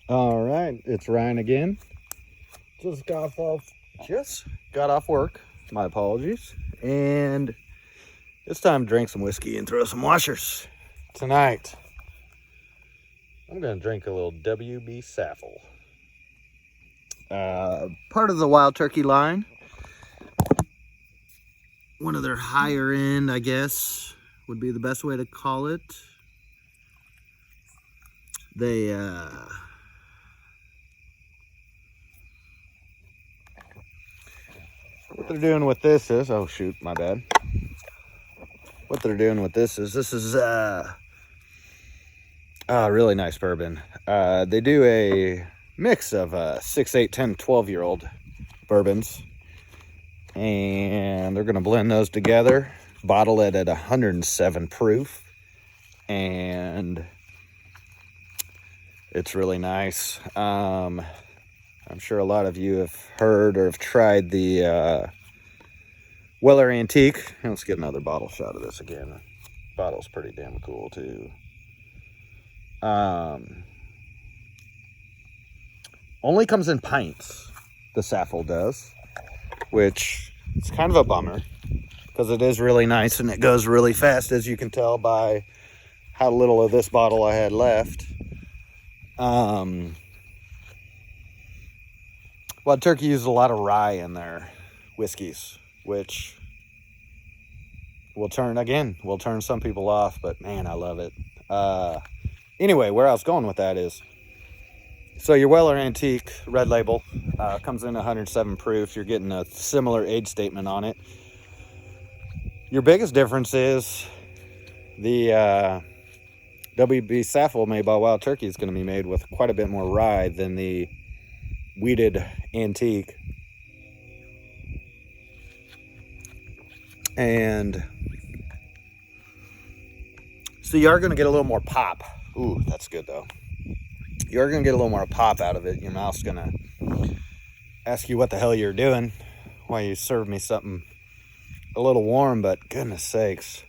All right, it's Ryan again. Just got off work. My apologies. And it's time to drink some whiskey and throw some washers. Tonight, I'm going to drink a little WB Saffell. Part of the Wild Turkey line. One of their higher end, I guess, would be the best way to call it. They, what they're doing with this is, oh shoot, my bad. What they're doing with this is a really nice bourbon. They do a mix of 6, 8, 10, 12-year-old bourbons. And they're going to blend those together, bottle it at 107 proof. And it's really nice. I'm sure a lot of you have heard or have tried the Weller Antique. Let's get another bottle shot of this again. The bottle's pretty damn cool too. Only comes in pints, the Saffell does, which is kind of a bummer because it is really nice and it goes really fast, as you can tell by how little of this bottle I had left. Wild Turkey uses a lot of rye in their whiskeys, which will turn some people off, but man, I love it. Anyway, where I was going with that is, so your Weller Antique red label comes in 107 proof. You're getting a similar age statement on it. Your biggest difference is the WB Saffell made by Wild Turkey is going to be made with quite a bit more rye than the wheated Antique. And so you are going to get a little more pop. Ooh, that's good though. You're going to get a little more pop out of it. Your mouth's going to ask you what the hell you're doing while you serve me something a little warm, but goodness sakes.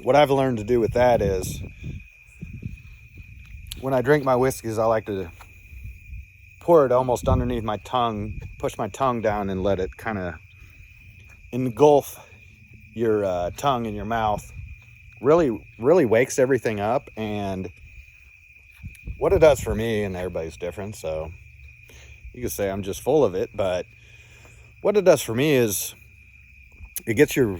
What I've learned to do with that is when I drink my whiskeys, I like to pour it almost underneath my tongue, push my tongue down and let it kind of engulf your tongue in your mouth. Really, really wakes everything up. And what it does for me, and everybody's different, so you can say I'm just full of it, but what it does for me is it gets your,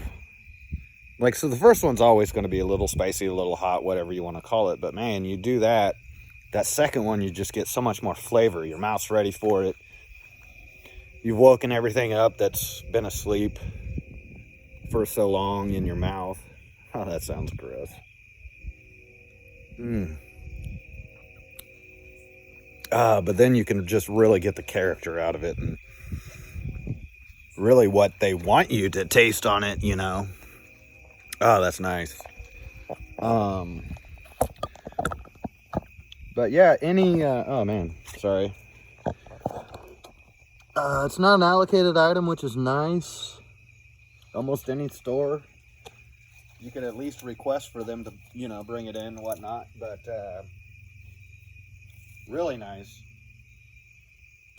like, so the first one's always going to be a little spicy, a little hot, whatever you want to call it, but man, you do that second one, you just get so much more flavor. Your mouth's ready for it. You've woken everything up that's been asleep for so long in your mouth. Oh, that sounds gross. But then you can just really get the character out of it and really what they want you to taste on it, you know. Oh, that's nice. But yeah, oh man, sorry. It's not an allocated item, which is nice. Almost any store, you could at least request for them to, you know, bring it in and whatnot, but really nice.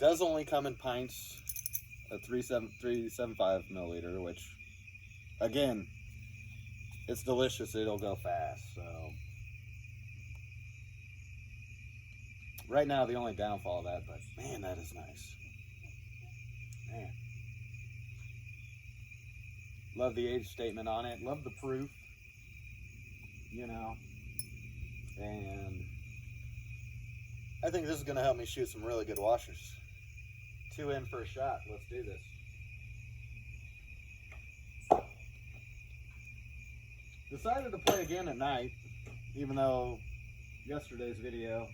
Does only come in pints, a 375 milliliter, which, again, it's delicious. It'll go fast. So right now, the only downfall of that, but man, that is nice. Man, love the age statement on it. Love the proof. You know, and I think this is going to help me shoot some really good washers. 2 in for a shot. Let's do this. Decided to play again at night, even though yesterday's video,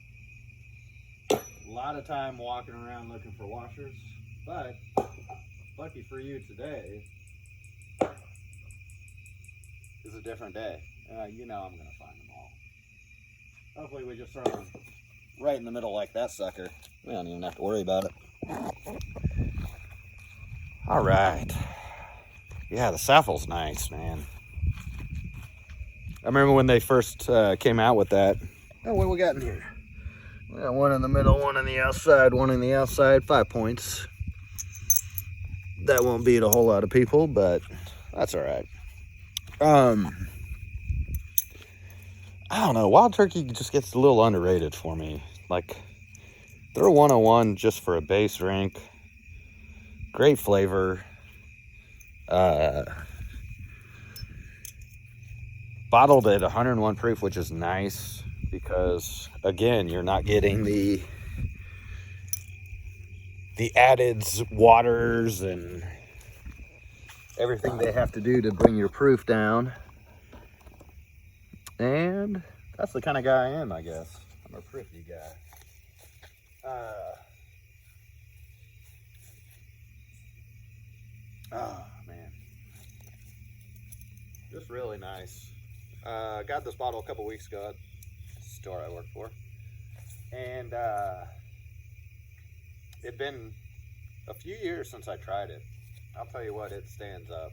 a lot of time walking around looking for washers, but lucky for you, today is a different day. You know I'm going to find them all. Hopefully we just throw them right in the middle like that sucker. We don't even have to worry about it. All right. Yeah, the Saffell's nice, man. I remember when they first came out with that. Oh, what we got in here? Yeah, one in the middle, one on the outside, one on the outside. 5 points. That won't beat a whole lot of people, but that's all right. I don't know. Wild turkey just gets a little underrated for me. Like, they're 101 just for a base drink. Great flavor. Bottled at 101 proof, which is nice because, again, you're not getting the added waters and everything they have to do to bring your proof down. And that's the kind of guy I am, I guess. I'm a thrifty guy. Oh, man. Just really nice. Got this bottle a couple weeks ago at the store I work for. And it'd been a few years since I tried it. I'll tell you what, it stands up.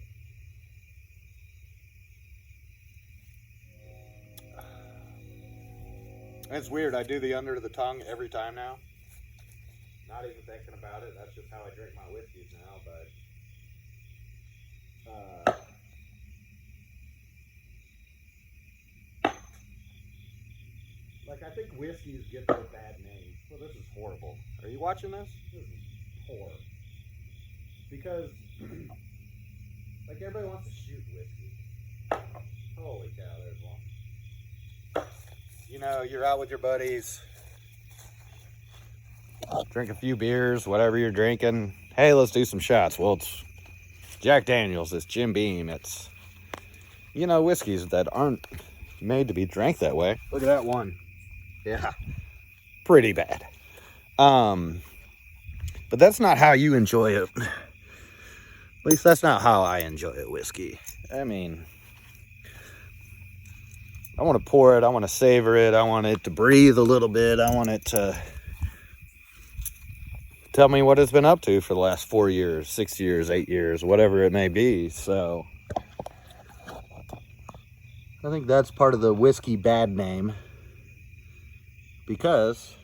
It's weird. I do the under the tongue every time now. Not even thinking about it. That's just how I drink my whiskeys now. But like, I think whiskeys get their bad name. Well, this is horrible. Are you watching this? This is poor. Because like, everybody wants to shoot whiskey. Holy cow, there's one. You know, you're out with your buddies, drink a few beers, whatever you're drinking. Hey, let's do some shots. Well, it's Jack Daniels, it's Jim Beam, it's, you know, whiskeys that aren't made to be drank that way. Look at that one. Yeah, pretty bad. But that's not how you enjoy it. At least that's not how I enjoy a whiskey. I mean, I want to pour it, I want to savor it, I want it to breathe a little bit, I want it to tell me what it's been up to for the last 4 years, 6 years, 8 years, whatever it may be. So I think that's part of the whiskey bad name, because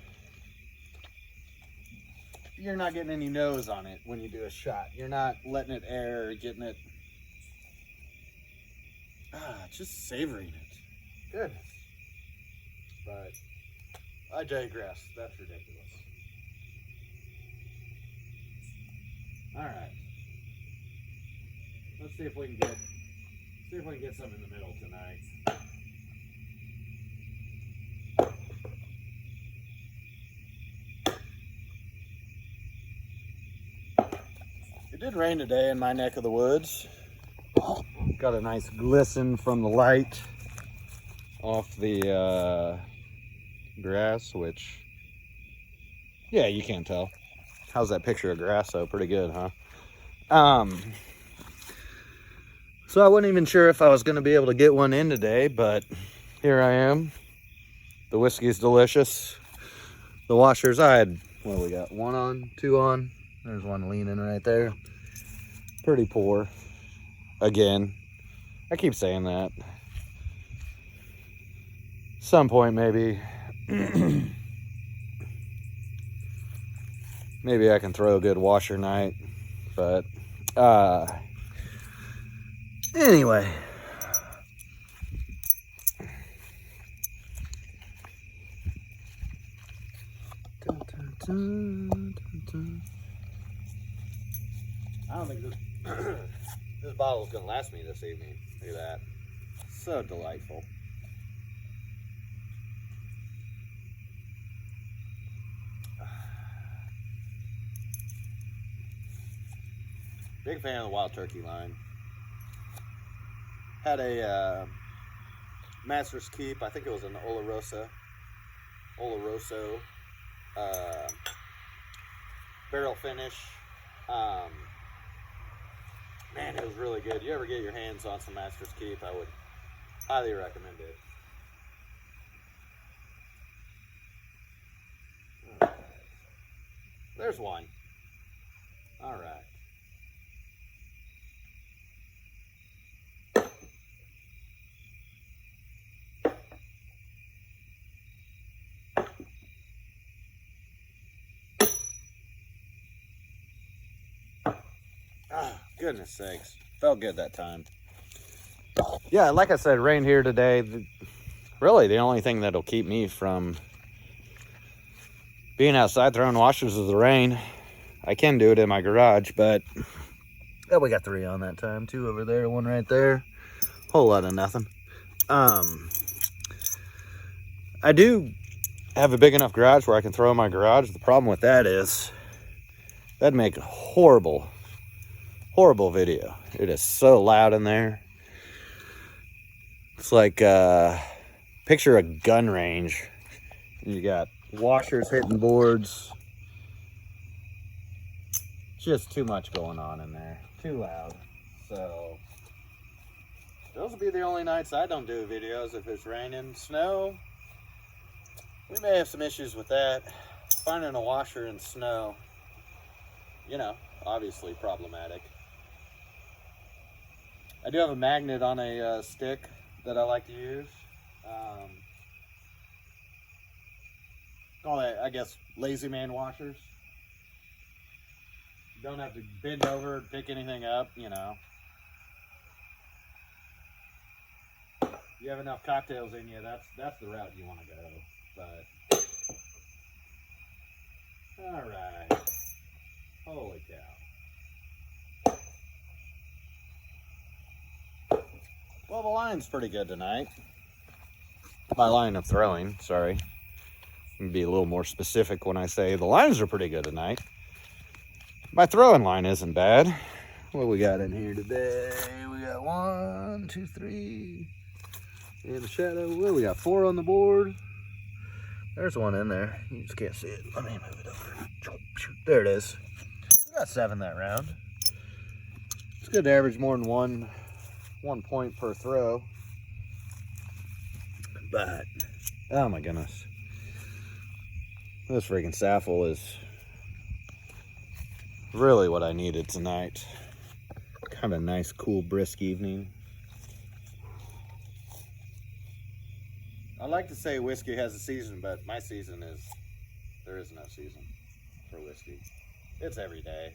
you're not getting any nose on it when you do a shot. You're not letting it air, getting it, just savoring it. Goodness. But I digress. That's ridiculous. All right. Let's see if we can get some in the middle tonight. It did rain today in my neck of the woods. Got a nice glisten from the light off the grass, which, yeah, you can't tell. How's that picture of grass though? Pretty good, huh? So I wasn't even sure if I was going to be able to get one in today, but here I am. The whiskey's delicious. The washers, I had, what do we got? 1 on, 2 on. There's one leaning right there. Pretty poor. Again, I keep saying that. Some point maybe maybe I can throw a good washer night, but anyway, I don't think this bottle is gonna last me this evening. Look at that, so delightful. Big fan of the Wild Turkey line. Had a Master's Keep, I think it was an Oloroso barrel finish. Man, it was really good. You ever get your hands on some Master's Keep, I would highly recommend it. All right. There's one. All right. Goodness sakes. Felt good that time. Yeah, like I said, rained here today. Really, the only thing that'll keep me from being outside throwing washers is the rain. I can do it in my garage, but oh, we got 3 on that time. 2 over there, 1 right there. Whole lot of nothing. I do have a big enough garage where I can throw in my garage. The problem with that is that'd make a horrible video. It is so loud in there. It's like picture a gun range. You got washers hitting boards. Just too much going on in there. Too loud. So those will be the only nights I don't do videos. If it's raining, snow, we may have some issues with that. Finding a washer in snow, you know, obviously problematic. I do have a magnet on a stick that I like to use. Call it, I guess, lazy man washers. You don't have to bend over, pick anything up, you know. You have enough cocktails in you, that's the route you want to go. But all right, holy cow. Well, the line's pretty good tonight. My line of throwing, sorry. Be a little more specific when I say the lines are pretty good tonight. My throwing line isn't bad. What we got in here today? We got 1, 2, 3. In the shadow. Well, we got 4 on the board. There's one in there. You just can't see it. Let me move it over. There it is. We got 7 that round. It's good to average more than one point per throw. But, oh my goodness. This freaking Saffell is really what I needed tonight. Kind of a nice, cool, brisk evening. I like to say whiskey has a season, but my season is, there is no season for whiskey. It's every day.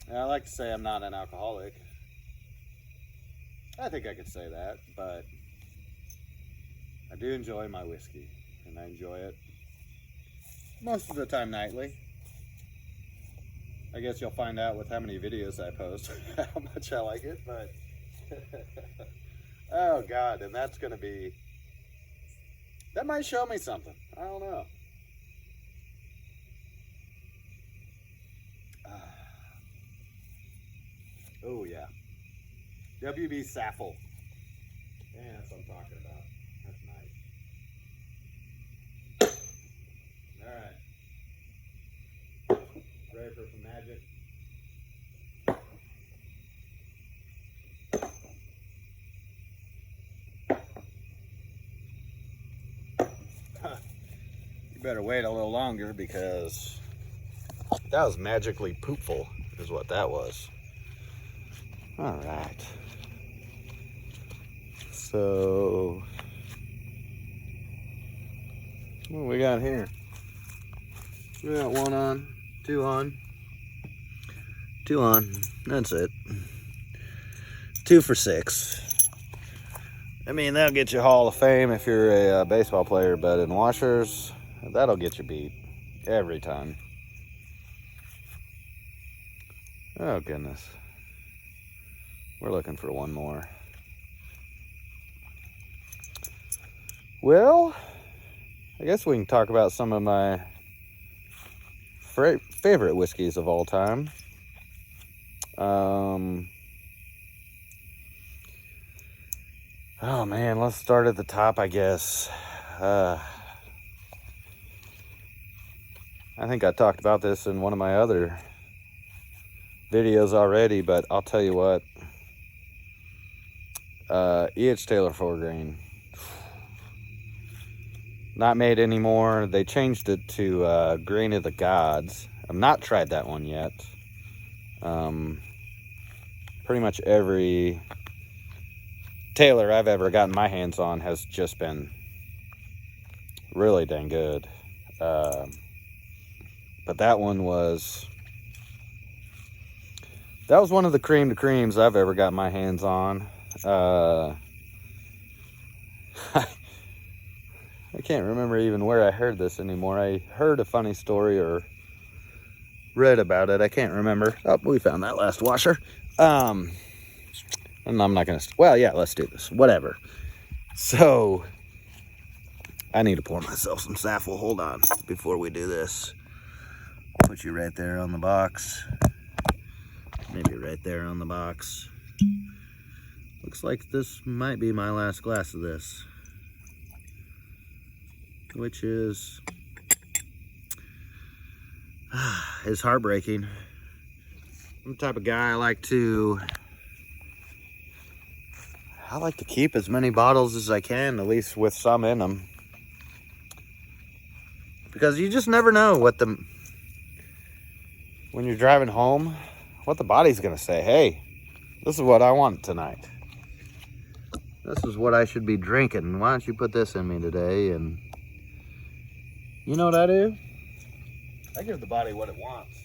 And I like to say I'm not an alcoholic. I think I could say that, but I do enjoy my whiskey, and I enjoy it most of the time nightly. I guess you'll find out with how many videos I post how much I like it, but oh God, and that's gonna be, that might show me something. I don't know. Oh yeah, WB Saffell. Yeah, that's what I'm talking about. That's nice. All right, ready for some magic? You better wait a little longer because that was magically poopful, is what that was. All right. So, what do we got here? We got 1 on, 2 on, 2 on. That's it. 2 for 6. I mean, that'll get you Hall of Fame if you're a baseball player, but in washers, that'll get you beat every time. Oh, goodness. We're looking for 1 more. Well, I guess we can talk about some of my favorite whiskeys of all time. Oh man, let's start at the top, I guess. I think I talked about this in one of my other videos already, but I'll tell you what. E.H. Taylor 4 grain. Not made anymore. They changed it to Grain of the Gods. I've not tried that one yet. Pretty much every Taylor I've ever gotten my hands on has just been really dang good. But that one was... That was one of the cream to creams I've ever got my hands on. I can't remember even where I heard this anymore. I heard a funny story or read about it. I can't remember. Oh, we found that last washer. And I'm not going to... Well, yeah, let's do this. Whatever. So, I need to pour myself some Saffell. Hold on before we do this. Put you right there on the box. Maybe right there on the box. Looks like this might be my last glass of this, which is heartbreaking. I'm the type of guy I like to keep as many bottles as I can, at least with some in them, because you just never know when you're driving home, what the body's gonna say. Hey, this is what I want tonight. This is what I should be drinking. Why don't you put this in me today? And you know what I do? I give the body what it wants.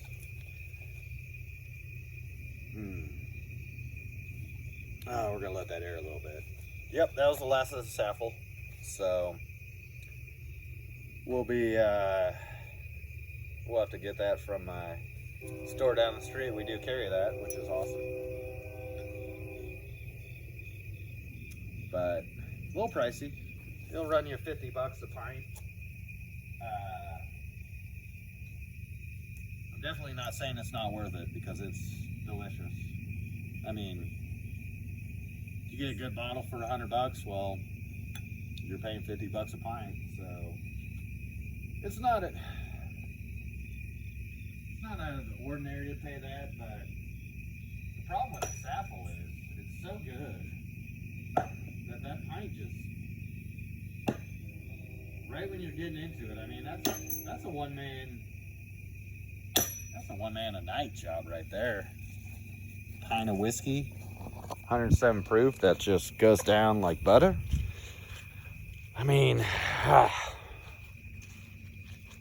Oh, we're gonna let that air a little bit. Yep, that was the last of the Saffell. So we'll have to get that from my store down the street. We do carry that, which is awesome. But a little pricey. It'll run you $50 a pint. I'm definitely not saying it's not worth it, because it's delicious. I mean, if you get a good bottle for $100, well, you're paying $50 a pint. So it's not out of the ordinary to pay that, but the problem with Saffell is it's so good that pint just, right when you're getting into it, I mean, that's a one-man a night job right there. Pint of whiskey, 107 proof, that just goes down like butter. I mean,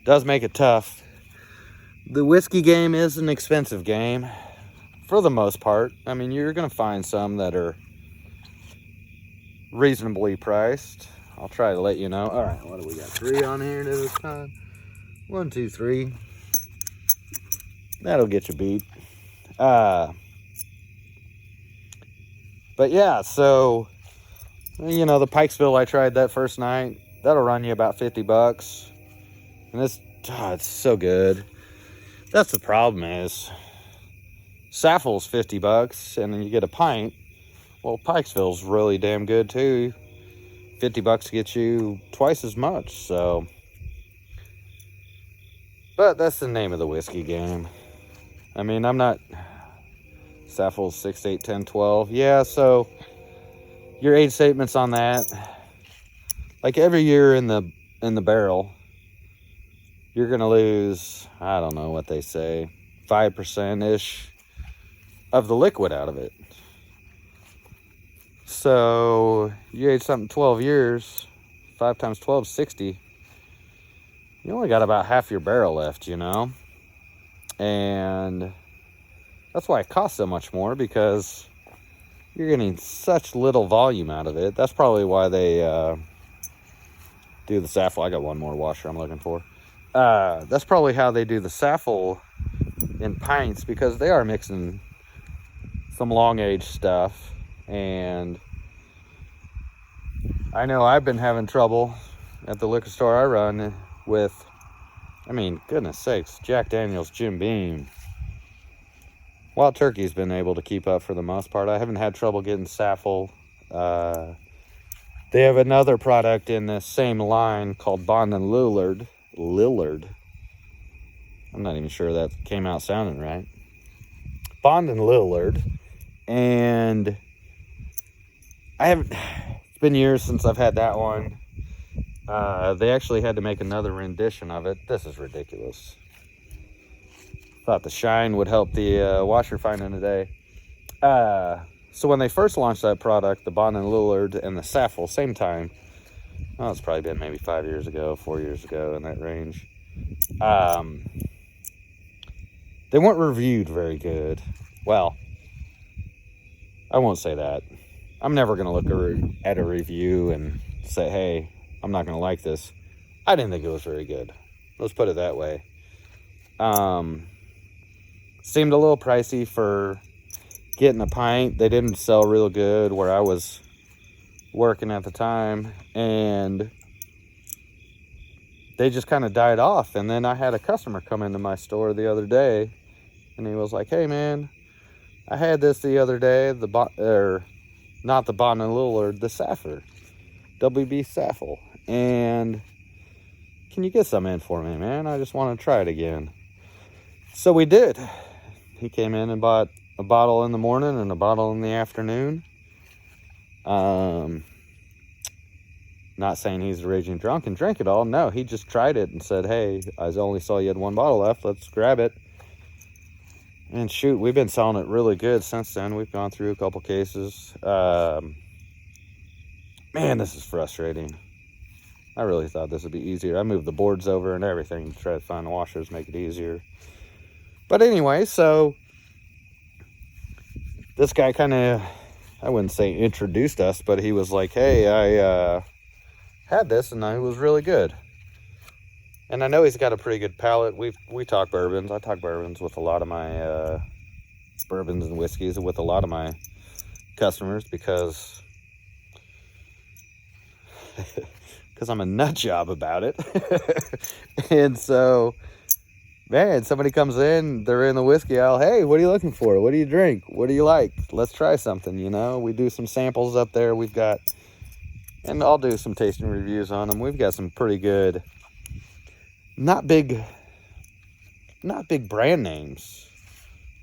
does make it tough. The whiskey game is an expensive game for the most part. I mean, you're gonna find some that are reasonably priced. I'll try to let you know. All right, what do we got? 3 on here this time. 1, 2, 3. That'll get you beat. But yeah, so you know, the Pikesville I tried that first night, that'll run you about $50, and it's so good. That's the problem is Saffell's $50, and then you get a pint. Well, Pikesville's really damn good too. $50 gets you twice as much. So, but that's the name of the whiskey game. I mean, I'm not... Saffell's 6, 8, 10, 12. Yeah, so your age statements on that, like every year in the barrel, you're gonna lose, I don't know what they say, 5%-ish of the liquid out of it. So you age something 12 years, 5 times 12 is 60. You only got about half your barrel left, you know? And that's why it costs so much more, because you're getting such little volume out of it. That's probably why they do the Saffell. I got one more washer I'm looking for. That's probably how they do the Saffell in pints, because they are mixing some long age stuff. And I know I've been having trouble at the liquor store I run with, I mean, goodness sakes, Jack Daniel's, Jim Beam. Wild Turkey's been able to keep up for the most part. I haven't had trouble getting Saffell. They have another product in this same line called Bond and Lillard. I'm not even sure that came out sounding right. Bond and Lillard. And it's been years since I've had that one. They actually had to make another rendition of it. This is ridiculous. Thought the shine would help the washer finding today. So when they first launched that product, the Bond and Lillard and the Saffell, same time. Well, it's probably been maybe 5 years ago, 4 years ago, in that range. They weren't reviewed very good. Well, I won't say that. I'm never going to look at a review and say, hey, I'm not going to like this. I didn't think it was very good. Let's put it that way. Seemed a little pricey for getting a pint. They didn't sell real good where I was working at the time, and they just kind of died off. And then I had a customer come into my store the other day, and he was like, hey man, I had this the other day, not the Bon and Lillard, the Saffell, WB Saffell, and can you get some in for me, man? I just want to try it again. So we did. He came in and bought a bottle in the morning and a bottle in the afternoon. Not saying he's a raging drunk and drank it all. No, he just tried it and said, hey, I only saw you had one bottle left. Let's grab it. And shoot, we've been selling it really good since then. We've gone through a couple cases. Man, this is frustrating. I really thought this would be easier. I moved the boards over and everything to try to find washers, make it easier. But anyway, so this guy kind of, I wouldn't say introduced us, but he was like, hey, I had this and it was really good. And I know he's got a pretty good palate. We talk bourbons. I talk bourbons with a lot of my bourbons and whiskeys with a lot of my customers because I'm a nut job about it. And so, man, somebody comes in, they're in the whiskey aisle. Hey, what are you looking for? What do you drink? What do you like? Let's try something, you know? We do some samples up there. We've got, and I'll do some tasting reviews on them. We've got some pretty good, not big brand names,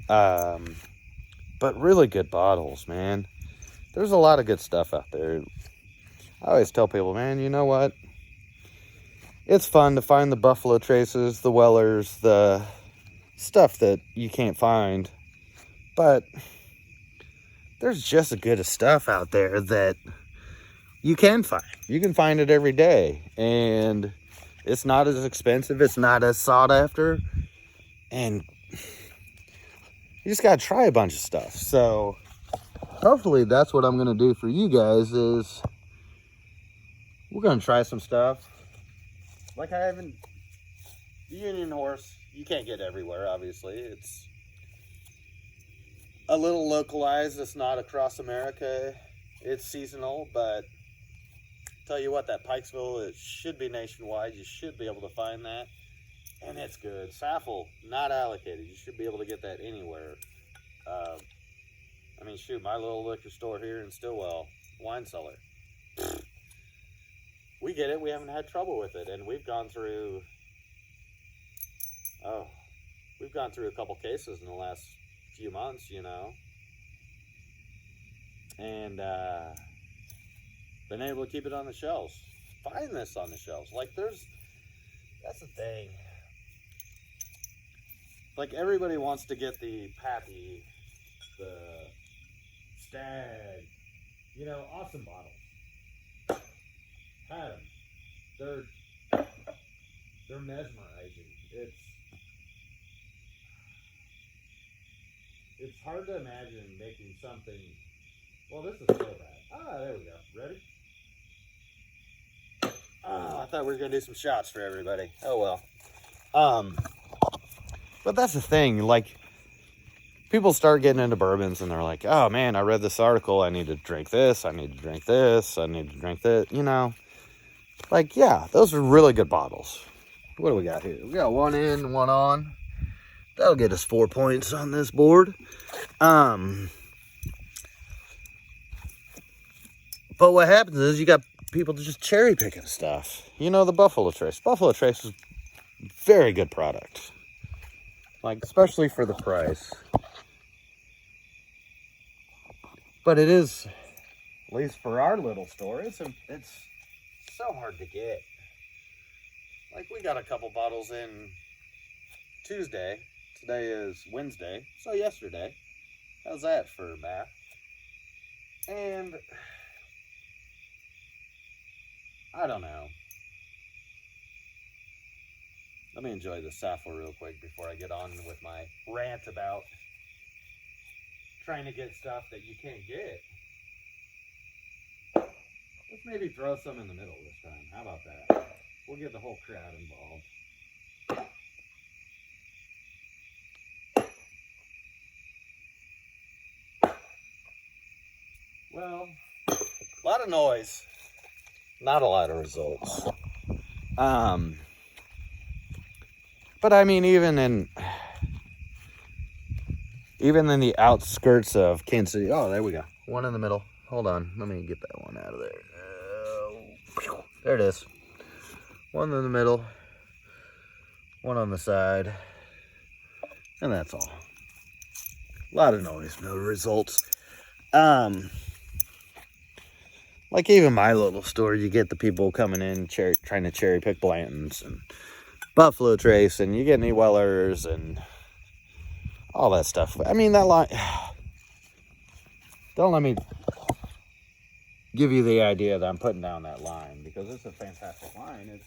but really good bottles, man. There's a lot of good stuff out there. I always tell people, man, you know what? It's fun to find the Buffalo Traces, the Wellers, the stuff that you can't find. But there's just as good stuff out there that you can find. You can find it every day. And it's not as expensive. It's not as sought after. And you just got to try a bunch of stuff. So hopefully that's what I'm going to do for you guys is we're going to try some stuff. Like I haven't, the Union Horse, you can't get everywhere, obviously. It's a little localized. It's not across America. It's seasonal, but tell you what, that Pikesville, it should be nationwide. You should be able to find that. And it's good. Saffell, not allocated. You should be able to get that anywhere. I mean, shoot, my little liquor store here in Stillwell, wine cellar. We get it. We haven't had trouble with it. And we've gone through, a couple cases in the last few months, you know. And been able to keep it on the shelves. Find this on the shelves. Like, that's the thing. Like, everybody wants to get the Pappy, the Stag, you know, awesome bottles. Had them. They're mesmerizing. It's hard to imagine making something. Well, this is so bad. There we go. Ready? I thought we were gonna do some shots for everybody. Oh well. But that's the thing. Like, people start getting into bourbons and they're like, "Oh man, I read this article. I need to drink this. I need to drink this. I need to drink that." You know. Like, yeah, those are really good bottles. What do we got here? We got one in, one on. That'll get us 4 points on this board. But what happens is you got people just cherry picking stuff. You know, the Buffalo Trace. Buffalo Trace is a very good product. Like, especially for the price. But it is, at least for our little store, it's so hard to get. Like, we got a couple bottles in Tuesday. Today is Wednesday, so yesterday. How's that for math? And I don't know. Let me enjoy the Saffell real quick before I get on with my rant about trying to get stuff that you can't get. Let's maybe throw some in the middle this time. How about that? We'll get the whole crowd involved. Well, a lot of noise, not a lot of results. But I mean, even in the outskirts of Kansas City. Oh, there we go. One in the middle. Hold on. Let me get that one out of there. There it is. One in the middle. One on the side. And that's all. A lot of noise, no results. Like even my little store, you get the people coming in trying to cherry pick Blantons and Buffalo Trace, and you get any Wellers and all that stuff. I mean, that line, don't let me give you the idea that I'm putting down that line, because it's a fantastic line.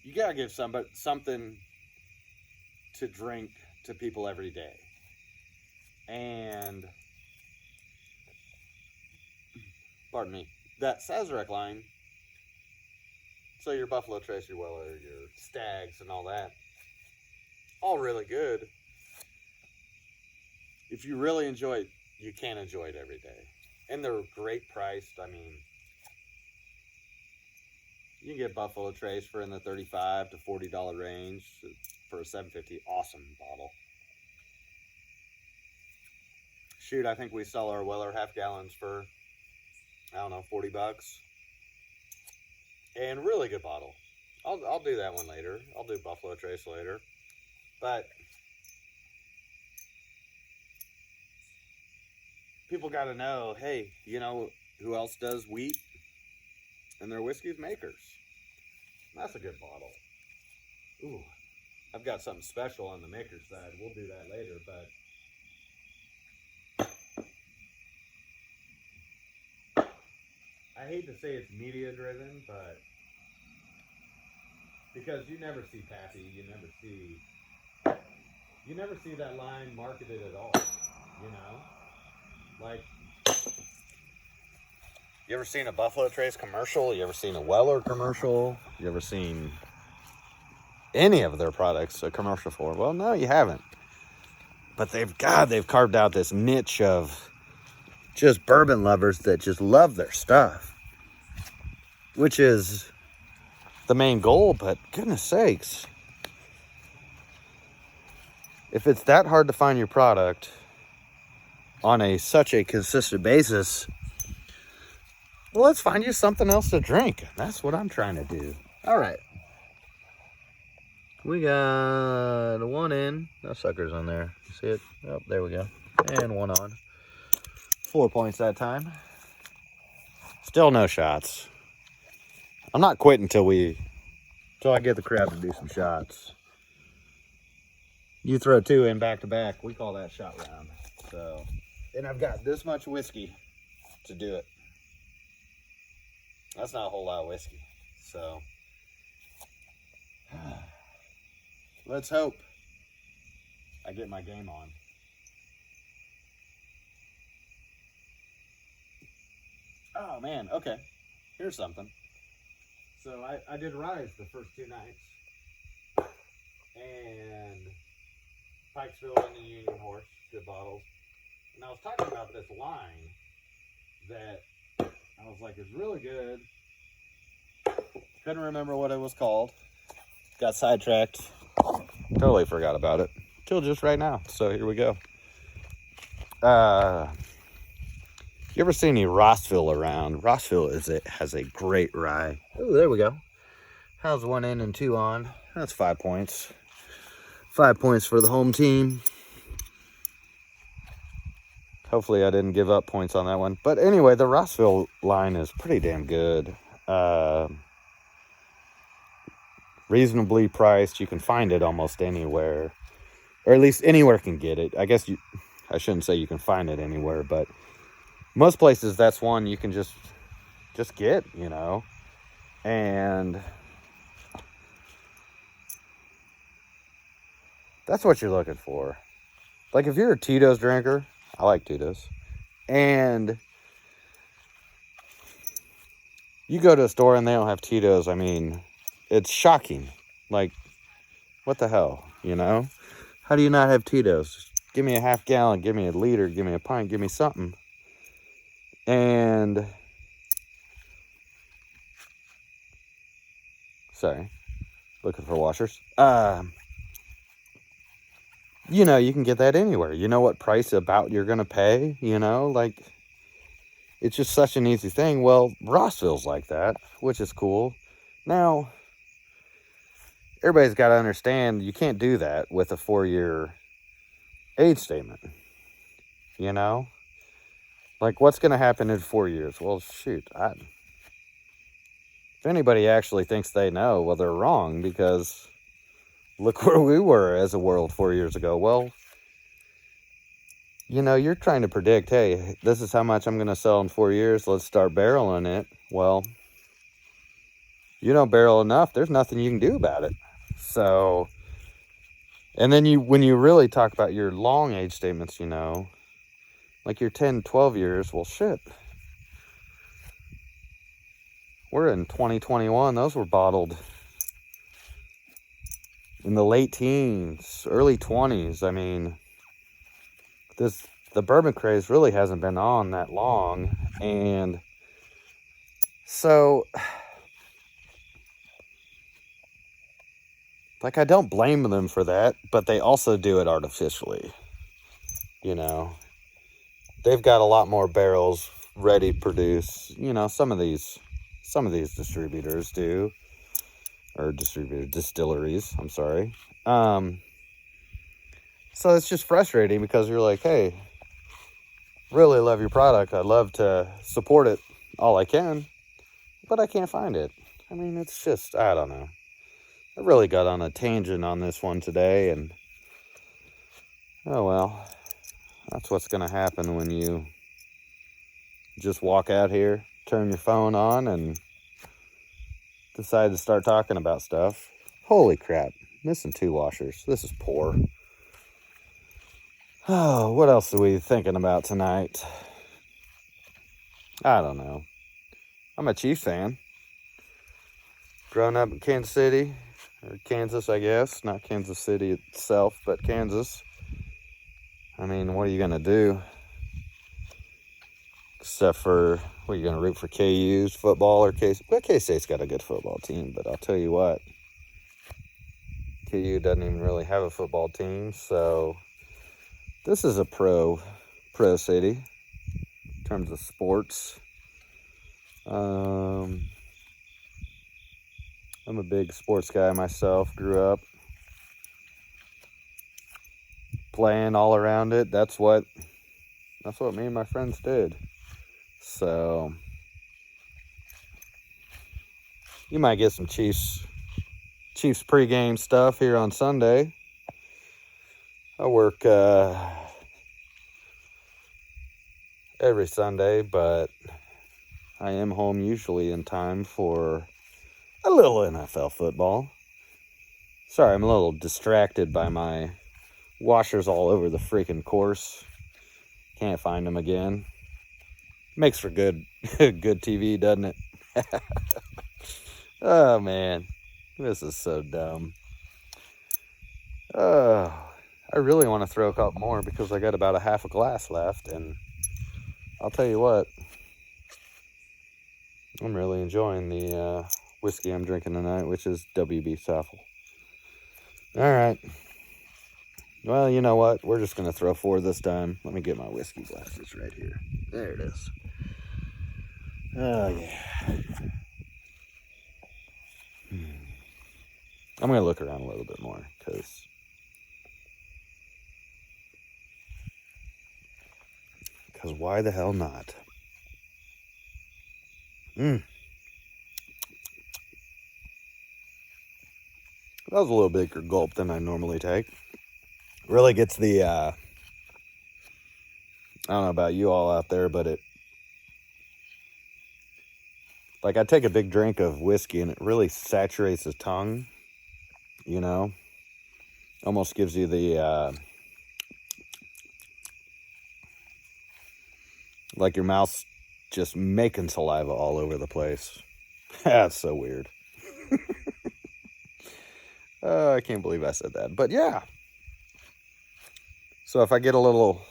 You gotta give something to drink to people every day. And pardon me, that Sazerac line, so your Buffalo Trace, your Weller, your Stags and all that, all really good. If you really enjoy it, you can enjoy it every day. And they're great priced. I mean, you can get Buffalo Trace for in the $35 to $40 range for a $7.50. Awesome bottle. Shoot, I think we sell our Weller half gallons for, I don't know, $40. And really good bottle. I'll do that one later. I'll do Buffalo Trace later. But people got to know, hey, you know who else does wheat and their whiskey's Makers. That's a good bottle. Ooh, I've got something special on the Makers side. We'll do that later, but I hate to say it's media driven, but because you never see Pappy, you never see that line marketed at all, you know? Like, you ever seen a Buffalo Trace commercial? You ever seen a Weller commercial? You ever seen any of their products a commercial for? Well, no, you haven't. But they've carved out this niche of just bourbon lovers that just love their stuff, which is the main goal. But goodness sakes, if it's that hard to find your product on such a consistent basis, well, let's find you something else to drink. That's what I'm trying to do. All right, we got one in. No suckers on there. You see it? Oh, there we go. And one on. 4 points that time. Still no shots. I'm not quitting till I get the crowd to do some shots. You throw two in back to back, we call that shot round. So, and I've got this much whiskey to do it. That's not a whole lot of whiskey. So, let's hope I get my game on. Oh man, okay. Here's something. So I did Rise the first 2 nights. And Pikesville and the Union Horse, good bottles. And I was talking about this line that I was like, it's really good. Couldn't remember what it was called. Got sidetracked. Totally forgot about it. Till just right now. So here we go. You ever seen any Rossville around? Rossville has a great rye. Oh, there we go. How's 1 in and 2 on? That's 5 points. 5 points for the home team. Hopefully I didn't give up points on that one. But anyway, the Rossville line is pretty damn good. Reasonably priced. You can find it almost anywhere. Or at least anywhere can get it. I guess I shouldn't say you can find it anywhere, but most places that's one you can just just get, and that's what you're looking for. Like, if you're a Tito's drinker, I like Tito's, and you go to a store and they don't have Tito's, I mean, it's shocking. Like, what the hell, How do you not have Tito's? Give me a half gallon, give me a liter, give me a pint, give me something. And, sorry, looking for washers. You can get that anywhere. You know what price about you're going to pay, like, it's just such an easy thing. Well, Rossville's like that, which is cool. Now, everybody's got to understand you can't do that with a 4-year age statement, Like, what's going to happen in 4 years? Well, shoot, if anybody actually thinks they know, well, they're wrong, because look where we were as a world 4 years ago. Well, you're trying to predict, hey, this is how much I'm going to sell in 4 years. Let's start barreling it. Well, you don't barrel enough, there's nothing you can do about it. So, and then when you really talk about your long age statements, like your 10, 12 years, well, shit. We're in 2021. Those were bottled in the late teens, early 20s. I mean, the bourbon craze really hasn't been on that long. And so, like, I don't blame them for that, but they also do it artificially. They've got a lot more barrels ready to produce. Some of these distributors do, or distilleries, I'm sorry. So it's just frustrating, because you're like, hey, really love your product. I'd love to support it all I can, but I can't find it. I mean, it's just, I don't know. I really got on a tangent on this one today, and oh well, that's what's going to happen when you just walk out here, turn your phone on, and decide to start talking about stuff. Holy crap, missing 2 washers. This is poor. Oh, what else are we thinking about tonight? I don't know. I'm a Chiefs fan. Grown up in Kansas City, or Kansas, I guess. Not Kansas City itself, but Kansas. I mean, what are you going to do? Except for, what are you going to root for, KU's football or K-State? Well, K-State's got a good football team, but I'll tell you what. KU doesn't even really have a football team, so this is a pro city in terms of sports. I'm a big sports guy myself. Grew up playing all around it. That's what me and my friends did. So you might get some Chiefs pregame stuff here on Sunday. I work every Sunday, but I am home usually in time for a little NFL football. Sorry, I'm a little distracted by my washers all over the freaking course. Can't find them again. Makes for good TV, doesn't it? Oh, man. This is so dumb. I really want to throw a couple more, because I got about a half a glass left, and I'll tell you what, I'm really enjoying the whiskey I'm drinking tonight, which is WB Saffell. All right. Well, you know what? We're just going to throw 4 this time. Let me get my whiskey glasses right here. There it is. Oh, yeah. I'm going to look around a little bit more, because why the hell not? That was a little bigger gulp than I normally take. Really gets the, I don't know about you all out there, but Like, I take a big drink of whiskey and it really saturates the tongue, you know? Almost gives you the, like your mouth's just making saliva all over the place. That's so weird. I can't believe I said that. But yeah. So if I get a little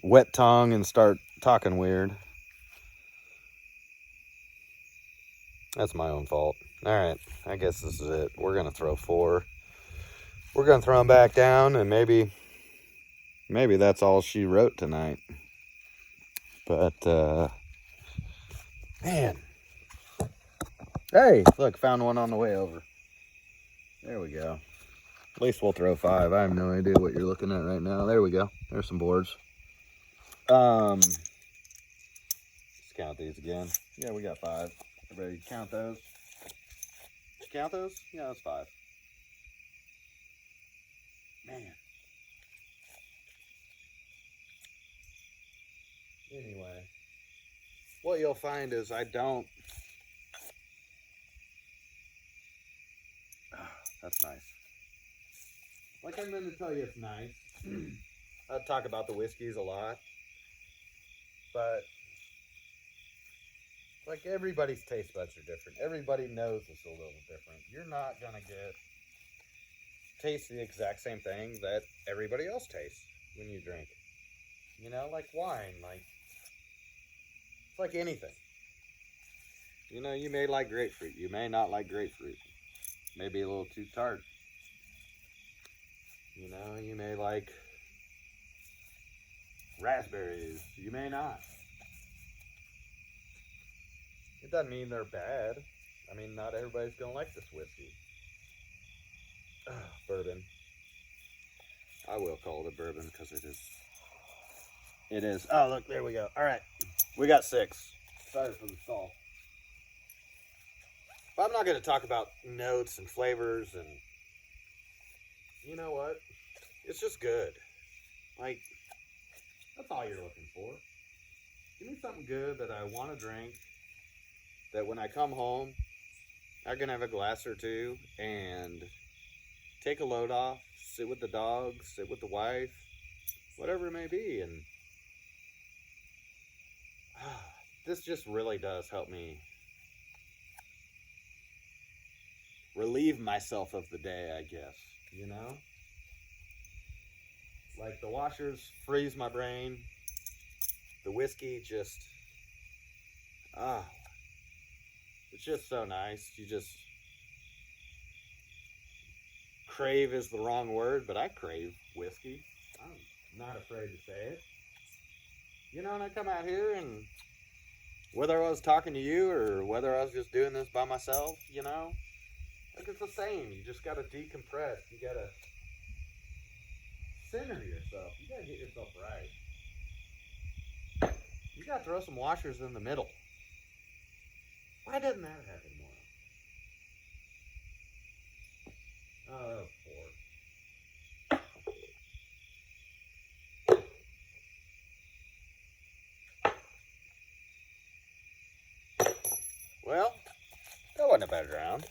wet tongue and start talking weird, that's my own fault. All right, I guess this is it. We're going to throw 4. We're going to throw them back down, and maybe that's all she wrote tonight. But, man. Hey, look, found one on the way over. There we go. At least we'll throw 5. I have no idea what you're looking at right now. There we go. There's some boards. Let's count these again. Yeah, we got 5. Everybody count those? Did you count those? Yeah, that's 5. Man. Anyway, what you'll find is I don't... Oh, that's nice. Like I meant to tell you it's nice. I talk about the whiskeys a lot. But, like, everybody's taste buds are different. Everybody knows it's a little different. You're not going to taste the exact same thing that everybody else tastes when you drink it. You know, like wine. It's like anything. You know, you may like grapefruit. You may not like grapefruit. Maybe a little too tart. You know, you may like raspberries. You may not. It doesn't mean they're bad. I mean, not everybody's going to like this whiskey. Bourbon. I will call it a bourbon because it is. It is. Oh, look, there we go. All right. We got 6. Sorry for the stall. But I'm not going to talk about notes and flavors and... You know what? It's just good. Like, that's all you're looking for. Give me something good that I want to drink, that when I come home, I can have a glass or two and take a load off, sit with the dog, sit with the wife, whatever it may be. And this just really does help me relieve myself of the day, I guess, you know? Like, the washers freeze my brain. The whiskey just, it's just so nice. You just, crave is the wrong word, but I crave whiskey. I'm not afraid to say it. You know, and I come out here and whether I was talking to you or whether I was just doing this by myself, you know, like it's the same. You just got to decompress. You got to center yourself. You got to get yourself right. You got to throw some washers in the middle. Why doesn't that happen more? Oh, that was poor. Well, that wasn't a bad round.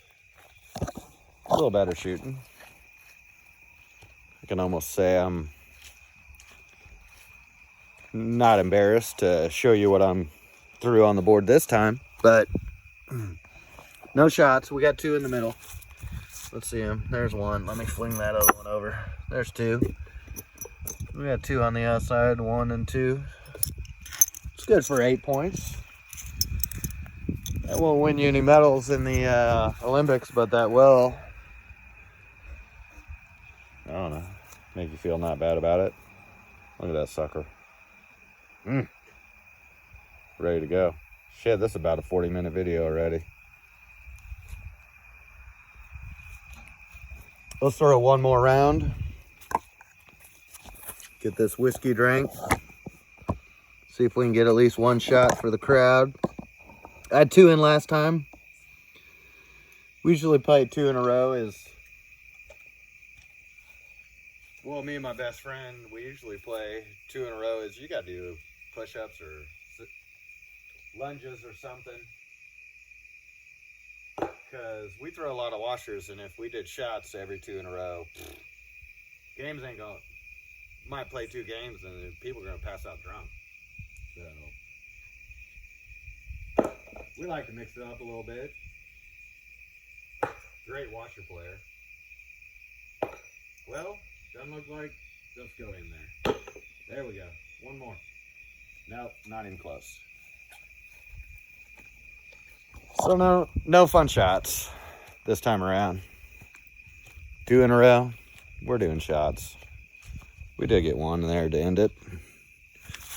A little better shooting. I can almost say I'm not embarrassed to show you what I'm threw on the board this time, but no shots. We got 2 in the middle. Let's see them. There's 1. Let me fling that other one over. There's 2. We got 2 on the outside, 1 and 2. It's good for 8 points. That won't win you any medals in the Olympics, but that will. I don't know. Make you feel not bad about it. Look at that sucker. Ready to go. Shit, this is about a 40-minute video already. Let's throw 1 more round. Get this whiskey drank. See if we can get at least 1 shot for the crowd. I had 2 in last time. We usually play 2 in a row well, me and my best friend, we usually play 2 in a row you got to do push-ups or lunges or something. because we throw a lot of washers, and if we did shots every 2 in a row, games ain't going. Might play 2 games, and people are gonna pass out drunk. So we like to mix it up a little bit. Great washer player. Well, doesn't look like. Let's go in there. There we go. One more. Nope, not even close. So no fun shots this time around. 2 in a row. We're doing shots. We did get one there to end it.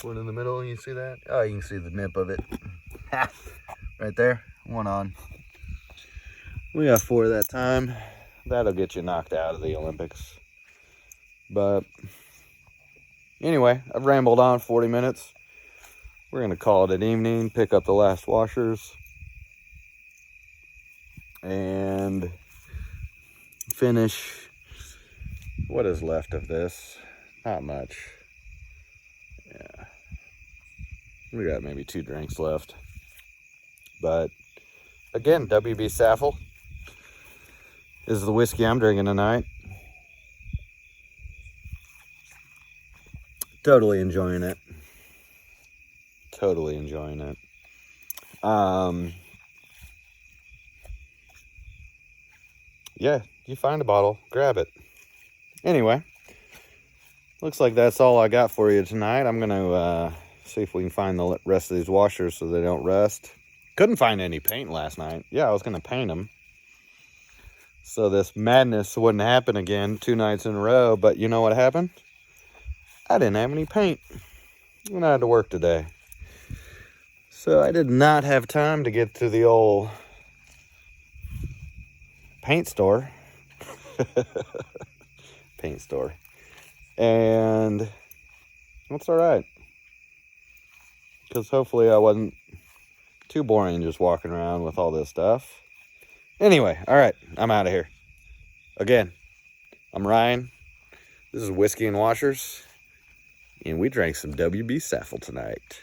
One in the middle, you see that? Oh, you can see the nip of it. Right there, one on. We got 4 that time. That'll get you knocked out of the Olympics. But anyway, I've rambled on 40 minutes. We're gonna call it an evening, pick up the last washers, and finish what is left of this. Not much. Yeah. We got maybe 2 drinks left. But again, WB Saffell is the whiskey I'm drinking tonight. Totally enjoying it. Totally enjoying it. Yeah, you find a bottle, grab it. Anyway, looks like that's all I got for you tonight. I'm gonna see if we can find the rest of these washers so they don't rust. Couldn't find any paint last night. Yeah, I was gonna paint them so this madness wouldn't happen again 2 nights in a row. But you know what happened? I didn't have any paint when I had to work today. So I did not have time to get to the old paint store. Paint store. And that's all right. Because hopefully I wasn't too boring just walking around with all this stuff. Anyway, all right, I'm out of here. Again, I'm Ryan. This is Whiskey and Washers. And we drank some WB Saffell tonight.